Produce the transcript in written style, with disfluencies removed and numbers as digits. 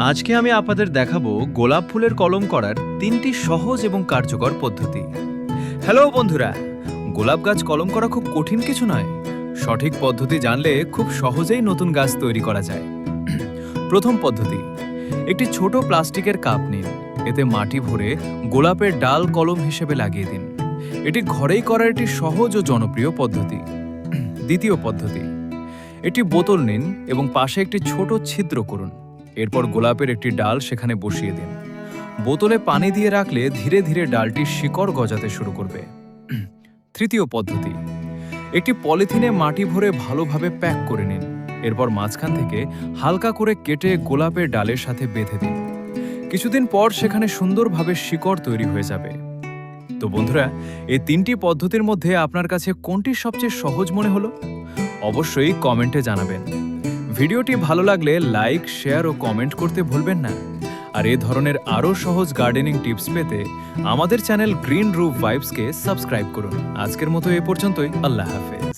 আজকে আমি আপনাদের দেখাবো গোলাপ ফুলের কলম করার 3টি সহজ এবং কার্যকর পদ্ধতি। হ্যালো বন্ধুরা, গোলাপ গাছ কলম করা খুব কঠিন কিছু নয়। সঠিক পদ্ধতি জানলে খুব সহজেই নতুন গাছ তৈরি করা যায়। প্রথম পদ্ধতি, একটি ছোট প্লাস্টিকের কাপ নিন, এতে মাটি ভরে গোলাপের ডাল কলম হিসেবে লাগিয়ে দিন। এটি ঘরেই করার একটি সহজ ও জনপ্রিয় পদ্ধতি। দ্বিতীয় পদ্ধতি, একটি বোতল নিন এবং পাশে একটি ছোট ছিদ্র করুন। এরপর গোলাপের একটি ডাল সেখানে বসিয়ে দিন। বোতলে পানি দিয়ে রাখলে ধীরে ধীরে ডালটি শিকড় গজাতে শুরু করবে। তৃতীয় পদ্ধতি, একটি পলিথিনে মাটি ভরে ভালোভাবে প্যাক করে নিন। এরপর মাঝখান থেকে হালকা করে কেটে গোলাপের ডালের সাথে বেঁধে দিন। কিছুদিন পর সেখানে সুন্দরভাবে শিকড় তৈরি হয়ে যাবে। তো বন্ধুরা, এই 3টি পদ্ধতির মধ্যে আপনার কাছে কোনটি সবচেয়ে সহজ মনে হলো? অবশ্যই কমেন্টে জানাবেন। ভিডিওটি ভালো লাগলে লাইক, শেয়ার ও কমেন্ট করতে ভুলবেন না। আর এই ধরনের আরও সহজ গার্ডেনিং টিপস পেতে আমাদের চ্যানেল গ্রিন রুফ ভাইবসকে সাবস্ক্রাইব করুন। আজকের মতো এ পর্যন্তই। আল্লাহ হাফেজ।